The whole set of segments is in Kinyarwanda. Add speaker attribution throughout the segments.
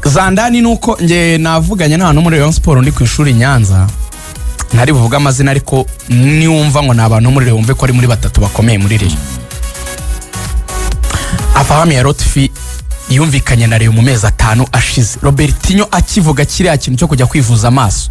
Speaker 1: Zandani nuko nge navuganye n'abantu muri Rayon Sport ndi ku ishuri Nyanza ntari buvuga amazina ariko niwumva ngo nabantu muri Rayon ko ari muri batatu bakomeye muri Rayon. Afahami ya Rotfi yumvikanye na Rayon mu mezi 5 ashize. Robertinho akivuga kiriya kintu cyo kujya kwivuza amaso.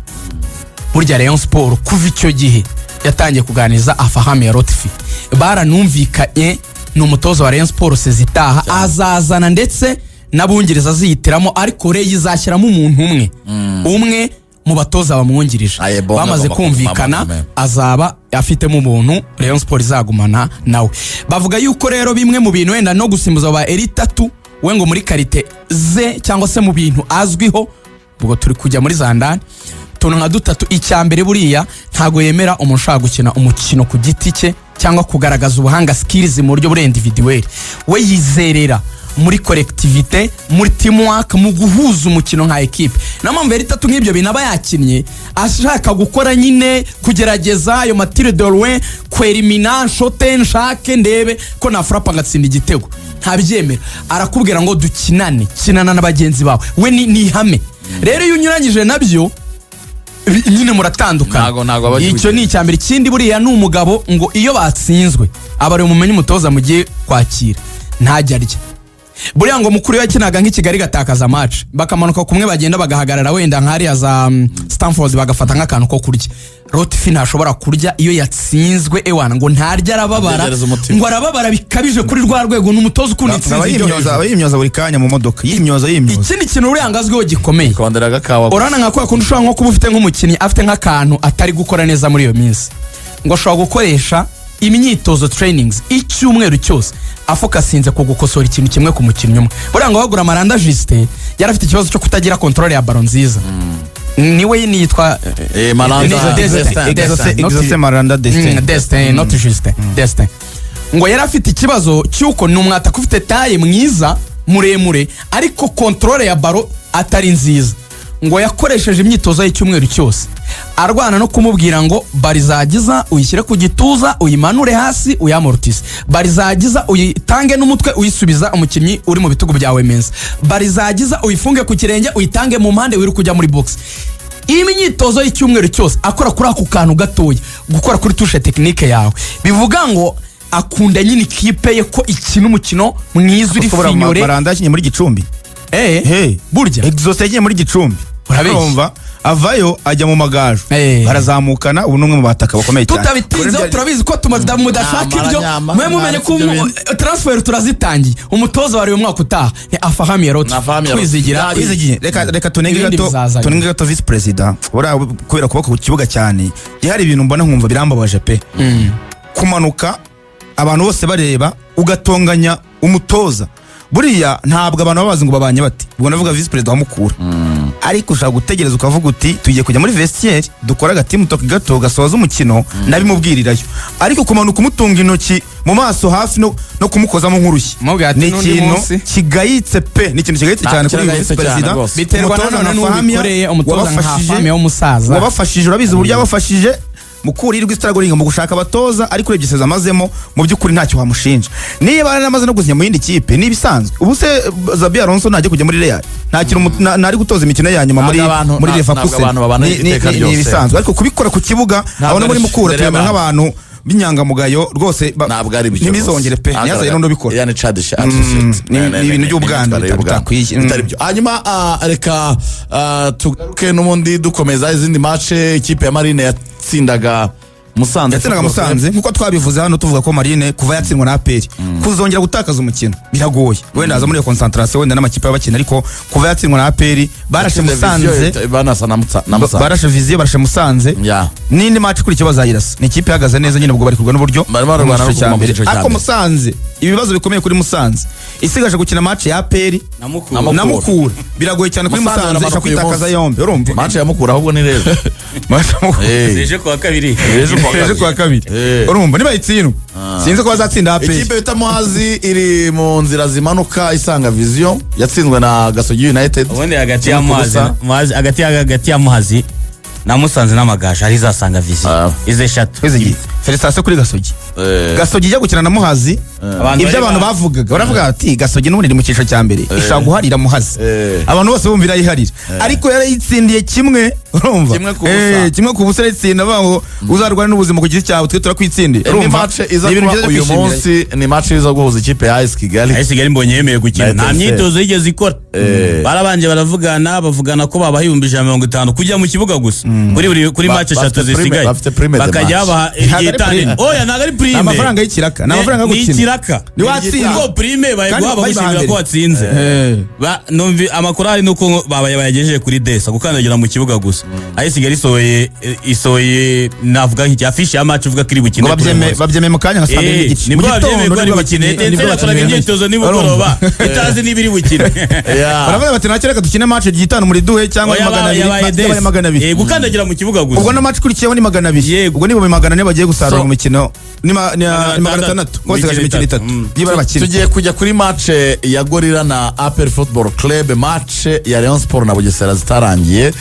Speaker 1: Burya Rayon Sport kuva icyo gihe yatangiye kuganiza Afahami ya Rotfi. Baranumvikanye n'umutozo wa Rayon Sport sezitaha azazana ndetse nabungiriza ziyitiramo ariko Reyi izashyiramo umuntu umwe mu batoza bamwungirije. Bamaze kumvikana azaba afitemo umuntu Rayon Sport izagumana nawe. Bavuga yuko rero bimwe mu bintu wenda no gusimbuza ba Eritatu we ngo muri karite ze cyangwa se mu bintu azwiho ubwo turi kujya muri Zandani tuntu nka dutatu. Icyambere buriya ntago yemera umuntu gukina umukino ku giti cye cyangwa kugaragaza ubuhanga skills mu buryo bure individuel. We yizerera muri collectivité, muri teamwork, mu guhuza umukino nka equipe. Namwe Eritatu nk'ibyo binaba yakinnye ashaka gukora nyine kugerageza ayo matire de loin kwerimina shote nshake ndebe ko na frapa ngatsinda igitego. Ntabyemera. Arakubwira ngo dukinane, kinana n'abagenzi bawe. We ni ihame. Rero iyo unyuranyije nabyo nyine muratandukana. Icyo ni icyambere. Ikindi buriya n'umugabo ngo iyo batsinzwe abari mumenye umutoza mugiye kwakira ntajya arya. Buriya ngo mukuru yakinaga nk'Ikigali gatakaza match bakamanuka kumwe bagenda bagahagarara wenda nkari za Stamford bagafata nk'akantu ko kurya. Rotfi ntashobora kurya iyo yatsinzwe ewana ngo ntarya arababara ngo arababara bikabije kuri rwa rwego n'umutozo kunitsinze
Speaker 2: yimyoza buri kanya mu modoka yimyoza.
Speaker 1: Ikindi kintu uri angazweho gikomeye orana nkako yakundi ushobora nko kuba ufite nk'umukinnyi afite nk'akantu atari gukora neza muri iyo minsi ngo ashobora gukoresha imyitozo trainings icyumweru cyose afokasinze ku gukosora ikintu kimwe ku mukinnyi umwe. Buriya ngo bagura Maranda Justin yarafite ikibazo cyo kutagira control ya ballon nziza. Niwe yitwa
Speaker 2: Maranda
Speaker 1: Destin not Justin Destin. Ngo yarafite ikibazo cyuko numwata kufite taye mwiza muremure ariko control ya ballon atari nziza. Ngo yakoresheje imyitozo y'icyumweru cyose arwana no kumubwira ngo barizagiza uyishyire ku gituza uyimanure hasi uyamortise, barizagiza uyitange n'umutwe uyisubiza umukinnyi uri mu bitugu byawe menza, barizagiza uyifunge ku kirenge uyitange mu mpande wiru kujya muri box. Iyi myitozo y'icyumweru cyose akora kuri ako kantu gatoya gukora kuri touche technique yawe bivuga ngo akunda nyine ikipe ye ko ikina umukino mwiza uri finyore.
Speaker 2: Maranda yakinye muri Gicumbi
Speaker 1: burya
Speaker 2: Exos yagiye muri Gicumbi urumva avayo ajya mu Magaju barazamukana ubu numwe mu bataka bakomeye cyane.
Speaker 1: Tutabitinzeho turabizi ko mudashaka ibyo mwe mumenye ko transfer turazitangiye. Umutoza wari mu mwaka utaha ni Afahami ya Rotfi kwizigira.
Speaker 2: Reka tunenge gato vice president kubera kubaka ku kibuga cyane gihari ibintu mbona nkumva birambabaje pe. Kumanuka abantu bose bareba ugatonganya umutoza. Buriya ntabwo abantu babazi ngo babanye bati ubwo navuga vice president wamukura ariko ushaka gutegereza ukavuga uti tugiye kujya muri vestiaire dukora agatimu toki gato gasoza umukino nabimubwirirayo ariko kumanuka umutunga intoki mu maso hafi no kumukozamo nk'urushyi ni ikintu kigayitse pe. Ni ikintu kigayitse cyane kuri vice president
Speaker 1: biterwa n'ubikoreye umutoza nka Afahami w'umusaza
Speaker 2: wabafashije. Urabizi uburyo yabafashije mukurirwa istaragoringa mu gushaka abatoza ariko uregeseza amazemo mu by'ukuri ntacyo wamushinja. Niba aramaze no gusinya mu yindi kipe ni bisanzwe. Ubu se Zabi Alonso najye kujya muri Real ntakiri nari gutoza imikino ya nyuma muri Leverkusen ni bisanzwe ariko kubikora ku kibuga abona muri mukura tuyamera nk'abantu binyangamugayo rwose ntibizongere pe nyazaye no bikora
Speaker 3: yani chadisha
Speaker 2: ni ibintu by'ubwanda bitakwiye.
Speaker 3: Hanyuma reka tuke n'ubundi dukomeza izindi match ikipe ya Marine yatsindaga Musanze nkuko twabivuze hano tuvuga ko Marine kuva yatsindwa na APR kuzongera gutakaza umukino biragoye. Wenda aza muri concentration wenda n'amakipe y'abakina ariko kuva yatsindwa na APR barashe Musanze barashe Vizier barashe Musanze nindi match kuri kibazo ayirasa ni ikipe ihagaze neza nyine ubwo bari kurwa n'uburyo ariko Musanze ibibazo bikomeye kuri Musanze isigaje gukina match ya APR na Mukura biragoye cyane kuri Musanze ishaka kwitakaza yombe. Urumva match ya Mukura ahubwo ni rero
Speaker 1: eje kwa kabiri
Speaker 2: urumva niba itsindwa sinzi ko bazatsinda APR.
Speaker 3: Ikipe bita Muhazi iri mu nzira zimanuka isanga Vision yatsinzwe na Gasogi United.
Speaker 4: Ubundi hagati ya Muhazi na Musanze n'Amagaju ari zasanga Vision ize 3
Speaker 2: Felicitation kuri Gasogi Gasogi ijya gukina na Muhazi ibyo abantu bavugaga baravuga ati Gasogi n'ubundi mu cyiciro cya mbere ishaka guharira Muhazi abantu bose bumvira yiharira ariko yarayitsindiye kimwe urumva kimwe ku busa yitsinda baho uzarwana n'ubuzima ku giti cyawe twe turakwitsindiye
Speaker 3: urumva uyu munsi ni match iza guhuza ikipe ya AS Kigali.
Speaker 4: AS Kigali mbonye yemeye gukina nta myitozo yigeze ikora barabanje bavugana ko babaha 150 kujya mu kibuga gusa kuri match 3 zisigaye bakajya baha igitane oya ntago ari prime
Speaker 2: amafaranga y'ikiraka n'amafaranga yo gukina
Speaker 4: ni watsinze ko prime bayiguha bagushimira ko watsinze numvi amakuru ari nuko bayagejeje kuri desa gukandagira mu kibuga gusa AS Kigali isoye navuga nk'iki afishe ya match uvuga kiri bukine
Speaker 2: babyeme mu kanya nka
Speaker 4: ni babyeme ko ari bukine ndetse nakora imyitozo nimugoroba itazi nibiri bukine
Speaker 2: baravuga bati nakereka dukine match y'itanu muri duhe cyangwa 200
Speaker 4: gukandagira mu kibuga gusa
Speaker 2: ubwo na match kurikiyeho ni 200 ubwo nibo 400 bagiye gusarura mu mikino ni 600 kose gaje imikino 3 yibara bakina
Speaker 3: tugiye kujya kuri match ya Gorilla na APR Football Club match ya Rayon Sport na Bugesera zitarangiye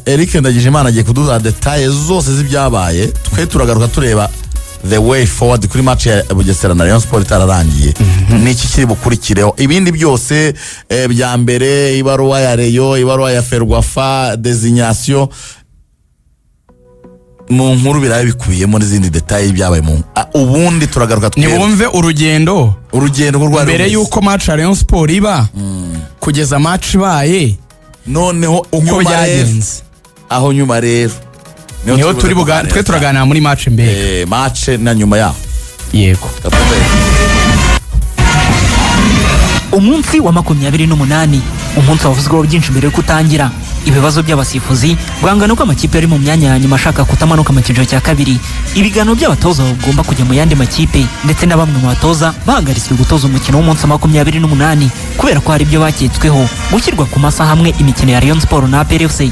Speaker 3: Eric Ndagijimana agiye kuduza details zose z'ibyabaye twe turagaruka tureba the way forward kuri match ya Bugesera na Rayon Sport itararangiye niki kiri bukurikireho ibindi byose bya mbere ibaruwa ya Rayon ibaruwa ya Ferwafa designation mu nkuru biraye bikubiyemo n'izindi details byabaye mu ubundi turagaruka
Speaker 1: ni bumve urugendo
Speaker 3: rwa
Speaker 1: mbere yuko match ya Rayon Sport iba kugeza match baye
Speaker 3: noneho
Speaker 1: uko byagenze
Speaker 3: aho nyuma rero
Speaker 1: niho turi twe turaganira muri match mbere
Speaker 3: match na nyuma yaho
Speaker 1: yego
Speaker 5: umunsi wa 28 umunsi wavuzweho byinshi mbere yo kutangira ibibazo by'abasifuzi guhangana kw'amakipe ari mu myanya ya nyuma ashaka kutamanuka mu cyiciro cya kabiri ibiganiro by'abatoza bagomba kujya mu yandi makipe ndetse na bamwe mu batoza bahagaritswe gutoza umukino w'umunsi wa 28 kubera ko hari ibyo baketsweho gushyirwa ku masaha hamwe imikino ya Rayon Sport na APR FC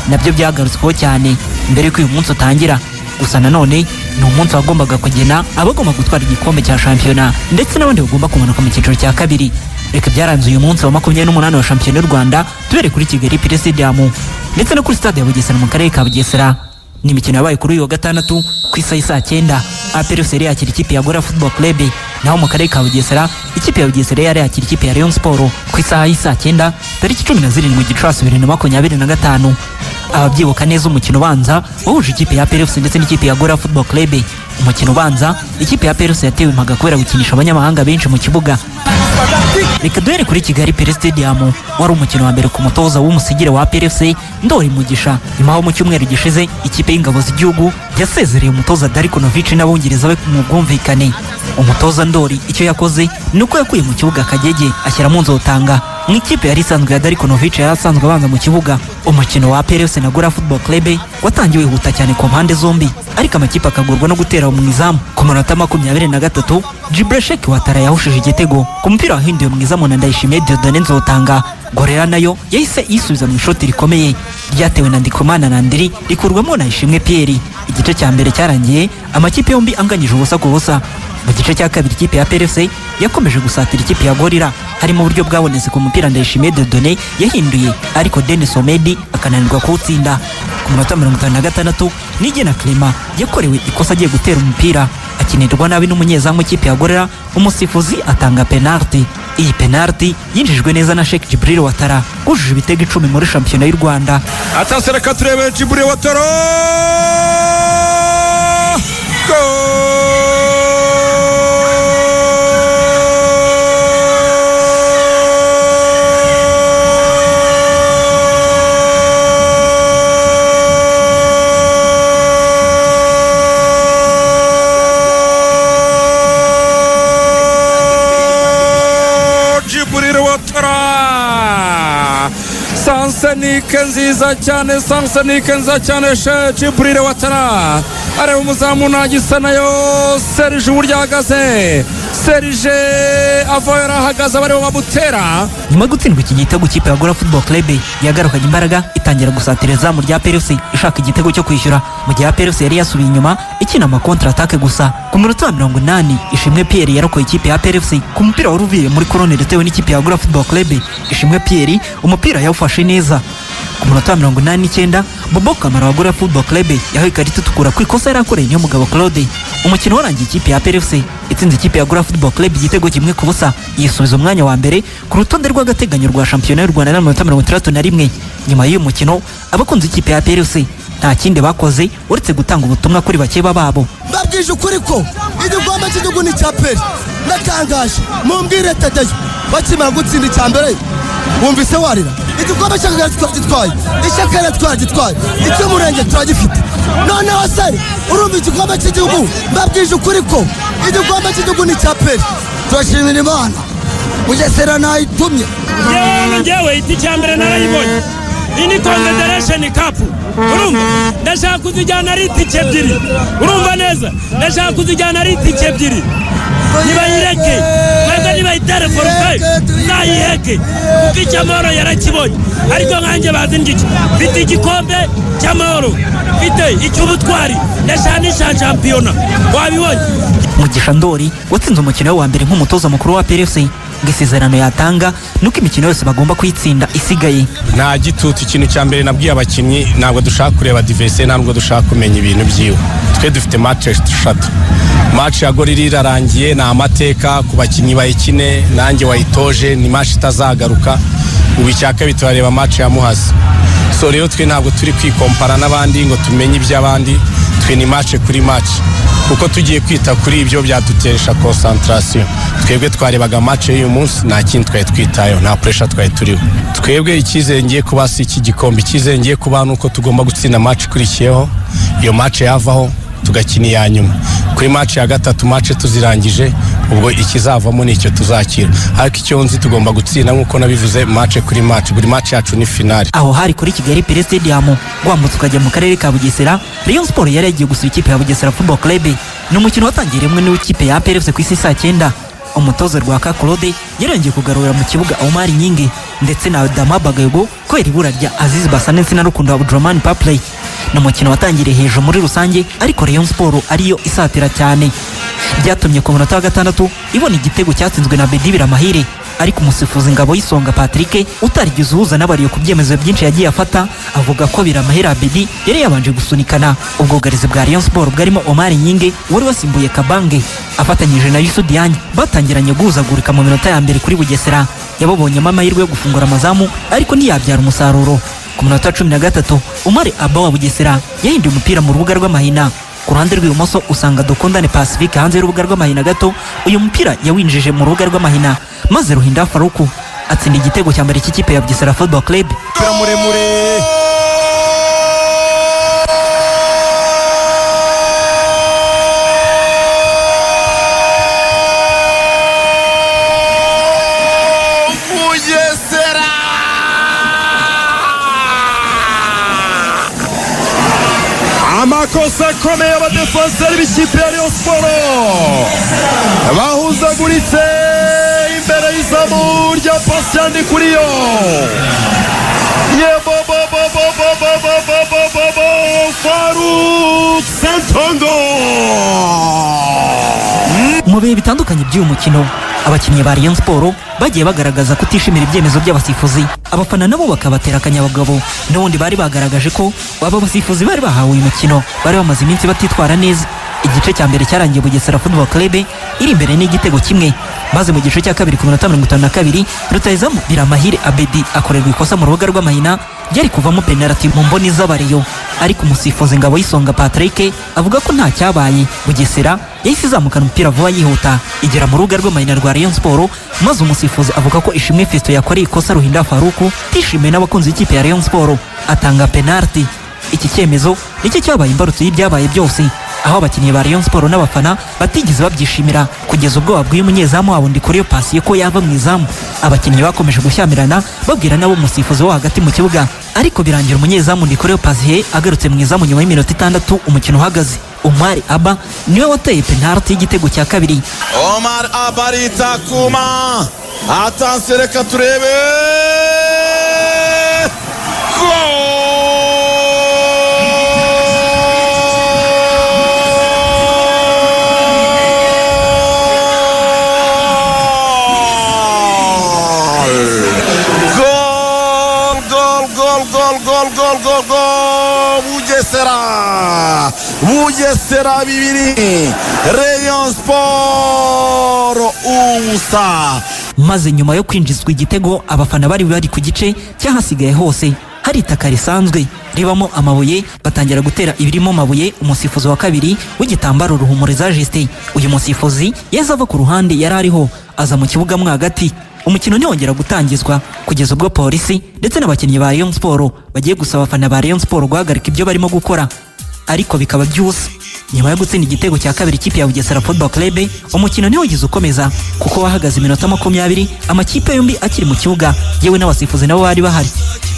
Speaker 5: nabyo byagarutsweho cyane mbere y'uko uyu munsi utangira gusa nanone ni umunsi wagombaga kugena abagomba gutwara igikombe cya shampiyona ndetse n'abandi bagomba kumanuka mu cyiciro cya kabiri reka byaranze uyu munsi wa 28 wa shampiyona y'u Rwanda tubere kuri Kigali Pele Stadium ndetse no kuri stade ya Bugesera mu karere ka Bugesera ni imikino yabaye kuri uyu wa gatandatu ku isaha 9 APR FC yakira ikipe ya Gorilla Football Club naho mu karere ka Bugesera ikipe ya Bugesera yari yakira ikipe ya Rayon Sport ku isaha 9 tariki 17 Gicurasi 2025 ababyibuka neza umukino ubanza wahuje ikipe ya APR FC ndetse n'ikipe ya Gorilla Football Club umukino ubanza ikipe ya APR FC yatewe impaga kubera gukinisha abanyamahanga benshi mu kibuga reka duhere kuri Kigali Pele Stadium wari umukino wa mbere ku mutoza w'umusigire wa APR FC Ndori Mugisha imaho mu cyumweru gishize ikipe y'ingabo z'igihugu yasezereye umutoza Darikonovic n'abongereza be mu bwumvikane umutoza Ndori icyo yakoze nuko yakuye mu kibuga Kagege ashyira mu Nzotanga mu ikipe yari isanzwe ya Darikonovic yari asanzwe abanza mu kibuga umukino wa APR FC na Gorilla Football Club watangiwe huta cyane ku mpande zombi ariko amakipe akagurwa no gutera mu izamu ku minota 23 Jibreshek Watara yahushije igitego ku mupira wahinduye mu izamu na Ndayishimiye Dieudonné Nzotanga Gorilla nayo yahise yisubiza mu ishoti rikomeye ryatewe na Ndikumana na Ndiri rikurwamo na Ishimwe Pierre igice cya mbere cyarangiye amakipe yombi anganyije ubusa ku busa mu gice cya kabiri ikipe ya APR FC yakomeje gusatira ikipe ya Gorilla harimo uburyo bwabonetse ku mupira Ndayishimiye Dieudonné yahinduye ariko Denis Omedi akananirwa kuwutsinda ku minota 56 Nigena Clement yakorewe ikosa agiye gutera umupira akinirwa nabi n'umunyezamu w'ikipe ya Gorilla umusifuzi atanga penalty iyi penalty yinjijwe neza na Sheikh Jibril Watara wujuje ibitego 10 muri shampiyona y'u Rwanda
Speaker 2: atasereka turebe Jibril Watara sansanike nziza cyane Jibril Watara areba umuzamu nagisa nayo Serge uburyo ahagaze Serge avayo arahagaze bareba bamutera
Speaker 5: nyuma gutsindwa iki gitego kipe ya Gorilla Football Club yagarukanye imbaraga itangira gusatira izamu rya APR FC ishaka igitego cyo kwishyura mu gihe APR FC yari yasubiye inyuma ikina ama contre attaque gusa ku minota 80 Ishimwe Pierre yarokoye ikipe ya APR FC ku mupira wari uvuye muri corner yatewe n'ikipe ya Gorilla Football Club Ishimwe Pierre umupira yawufashe neza ku minota 89 Bobo Kamara wa Gorilla Football Club yahaye ikarita itukura ku ikosa yari akoreye niyo mugabo Claude umukino warangiye ikipe ya PRFC itsinze ikipe ya Gora Football Club igitego kimwe ku busa yisubiza umwanya wa mbere ku rutonde rw'agateganyo rwa shampiyona y'u Rwanda n'amanota 61. Nyuma y'uyu mukino abakunze ikipe ya PRFC nta kindi bakoze uretse gutanga ubutumwa kuri bakeba babo.
Speaker 6: Babwije ukuri ko igikombe cy'igihugu ni cya PRFC, natangaje mumbwire Tadeyo bakimara gutsinda icya mbere wumvise warira. Igikombe cy'akagari twagitwaye, icy'akarere twagitwaye, icy'umurenge turagifite. Noneho se urumva igikombe cy'igihugu, mbabwije ukuri ko igikombe cy'igihugu ni cya PRFC. Turashimira Imana Bugesera nayitumye.
Speaker 7: Njyewe iti cya mbere narayibonye. Iyi ni Confederation Cup. Urumva ndashaka kuzijyana ari itike ebyiri. Urumva neza ndashaka kuzijyana ari itike ebyiri. Nibayireke mwebwe nibayitere forfait nayiheke kuko icy'amahoro yarakibonye, ariko nkanjye bazi ngiki mfite igikombe cy'amahoro, mfite icy'ubutwari, ndashaka shampiyona. Wabibonye
Speaker 5: Mugisha Ndori watsinze umukino wa mbere nk'umutoza mukuru wa PRFC ngo isezerano yatanga nuko imikino yose bagomba kuyitsinda isigaye.
Speaker 8: Nta gitutu, ikintu cya mbere nabwiye abakinnyi ntabwo dushaka kureba adversaire, ntabwo dushaka kumenya ibintu byiwe. Twe dufite match 3. Match ya Gorira irarangiye, na amateka ku bakinnyi bayikine, nanjye wayitoje, ni match itazagaruka. Ubu icyaka biturareba match ya Muhazi. So rero twe ntabwo turi kwikompara n'abandi ngo tumenye iby'abandi, twe ni match kuri match. Kuko tugiye kwita kuri ibyo byadutesha concentration. Twebwe twarebaga match y'uyu munsi, nta kintu twari twitayeho, nta pressure twari turiho. Twebwe icyizere ngiye kuba si iki gikombe, icyizere ngiye kuba nuko tugomba gutsinda match ikurikiyeho, iyo match yavaho tugakina iya nyuma. Kuri match ya gatatu match tuzirangije, ubwo ikizavamo nicyo tuzakira. Ariko icyo nzi tugomba gutsinda nkuko nabivuze match kuri match, buri match yacu ni finale.
Speaker 5: Aho hari kuri Kigali Pele Stadium gwambutse ukajya mu karere ka Bugesera. Rayon Sport yari yagiye gusura ikipe ya Bugesera Football Club. Ni umukino watangiye rimwe n'ikipe ya PRFC ku isi saa 9. Umutoza Rwaka Claude yarongeye kugarura mu kibuga Omar Nyingi ndetse na Dama Bagayego ko ibura rya Aziz Basanensi na Rukundo Abdurrahman Papley. Ni umukino watangiriye hejuru muri rusange, ariko Rayon Sport ariyo isatira cyane. Byatumye ku munota wa 6 ibona igitego cyatsinzwe na Bedi Biramahire, ariko umusifuzi Ngabo y'Isonga Patrick utarigeze uhuza n'abariyo ku byemezo byinshi yagiye afata, avuga ko Biramahire Bedi yari yabanje gusunikana. Ubwugarizi bwa Rayon Sport bwarimo Omar Nyinge wari wasimbuye Kabange afatanyije na Yusuf Diagne batangiranye guhuzagurika mu minota ya mbere kuri Bugesera. Yababonyemo amahirwe yo gufungura amazamu ariko ntiyabyara umusaruro. Ku munota 13 Omar Abba wa Bugesera yahinduye umupira mu rubuga rw'amahina. Ku ruhande rw'ibumoso usanga Dukundane Pacifique hanze y'urubuga rw'amahina gato. Uyu mupira yawinjije mu rubuga rw'amahina maze Ruhinda Faruku atsinda igitego cya mbere cy'ikipe ya Bugesera Football Club.
Speaker 9: amakosa akomeye abadefenseri b'ikipe ya Rayon Sport bahuzaguritse imbere y'izamu rya Patient Ndikuriyo. Farouk Santongo.
Speaker 5: Mu bihe bitandukanye by'uyu mukino abakinnyi ba Rayon Sport bagiye bagaragaza kutishimira ibyemezo by'abasifuzi, abafana nabo bakabatera akanyabagabo. N'ubundi bari bagaragaje ko aba basifuzi bari bahawe uyu mukino bari bamaze iminsi batitwara neza. Igice cya mbere cyarangiye Bugesera Football Club iri imbere n'igitego kimwe, maze mu gice cya kabiri ku minota 52 rutayizamu Biramahire Abedi akorerwa ikosa mu rubuga rw'amahina ryari kuvamo penalty mu mboni z'abareyo, ariko umusifuzi Ngabo y'Isonga Patrick avuga ko nta cyabaye. Bugesera yahise izamukana umupira vuba yihuta igera mu rubuga rw'amahina rwa Rayon Sport, maze umusifuzi avuga ko Ishimwe Fiston yakoreye ikosa Ruhinda Faruku tishimiye n'abakunzi b'ikipe ya Rayon Sport atanga penalty. Iki cyemezo nicyo cyabaye imbarutso y'ibyabaye byose, aho abakinnyi ba Rayon Sport n'abafana batigeze babyishimira kugeza ubwo babwiye umunyezamu wabo Ndikuriyo Pasi ko yava mu izamu. Abakinnyi bakomeje gushyamirana babwira nabo umusifuzi wo hagati mu kibuga, ariko birangira umunyezamu Ndikuriyo Pasi agarutse mu izamu nyuma y'iminota 6 umukino uhagaze. Omar Abba niwe wateye penalty y'igitego cya kabiri.
Speaker 3: Omar Abba ritakuma, attention reka turebe. Bugesera Bugesera 2 Rayon Sport ubusa.
Speaker 5: maze nyuma yo kwinjizwa igitego abafana bari ku gice cyahasigaye hose hari itaka risanzwe ribamo amabuye, batangira gutera ibirimo amabuye. Umusifuzi wa kabiri w'igitambaro Ruhumuriza Justin, uyu musifuzi yeza ava ku ruhande yari ariho aza mu kibuga mo hagati. Umukino ntiwongera gutangizwa kugeza ubwo polisi ndetse n'abakinnyi ba Rayon Sport bagiye gusaba abafana ba Rayon Sport guhagarika ibyo barimo gukora, ariko bikaba byusa. Nyuma yo gutsinda igitego cya kabiri ikipe ya Bugesera Football Club, umukino ntiwagize ukomeza kuko wahagaze iminota 20 amakipe yombi akiri mu kibuga, yewe n'abasifuzi nabo bari bahari.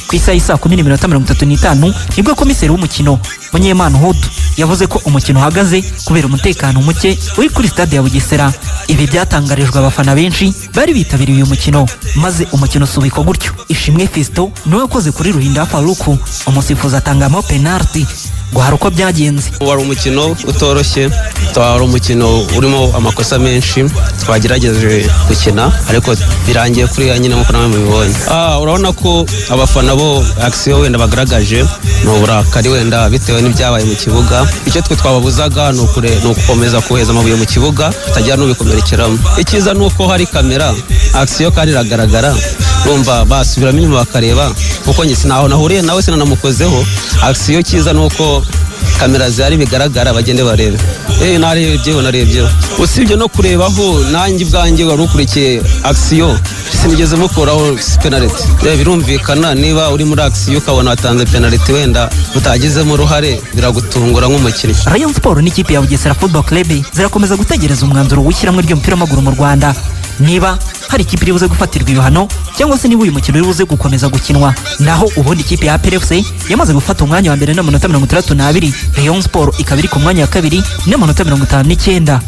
Speaker 5: Ku isaha isa 10:35 nibwo komiseri w'umukino Munyemana Hudu yavuze ko umukino uhagaze kubera umutekano muke uri kuri stade ya Bugesera. Ibi byatangarijwe abafana benshi bari bitabiriye uyu mukino, maze umukino usubikwa gutyo. Ishimwe Fisto niwe wakoze kuri Ruhinda Faruku, umusifuzi atangamo penalty. Guhara uko byagenze,
Speaker 10: wari umukino utoroshye, wari umukino urimo amakosa menshi twagerageje gukina, ariko birangiye kuri ya nyine nk'uko nawe mubibonye. Urabona ko abafana bo action wenda bagaragaje no burakari wenda bitewe n'ibyabaye mu kibuga. Icyo twe twababuzaga ni ugukomeza kuheza amabuye mu kibuga tutajya n'ubikomerekeramo. Ikiza nuko hari kamera action kandi iragaragara, urumva basubiramo inyuma bakareba kuko nyisi naho nahuriye nawe sinanamukozeho. Action kiza nuko kamera zari bigaragara bagende barebe. Narebye usibye no kurebaho nanjye bwanjye wari ukurikiye action sinigeze mukoraho penalty. Birumvikana niba uri muri action ukabona watanze penalty wenda utagizemo uruhare biragutungura nk'umukinnyi.
Speaker 5: Rayon Sport n'ikipe ya Bugesera Football Club zirakomeza gutegereza umwanzuro w'ishyirahamwe ry'umupira w'amaguru mu Rwanda, niba hari ikipe iri buze gufatirwa ibihano cyangwa se niba uyu mukino uri buze gukomeza gukinwa. Naho ubundi ikipe ya PFC yamaze gufata umwanya wa mbere n'amanota 32, Rayon Sport ikaba iri ku mwanya wa kabiri n'amanota 59.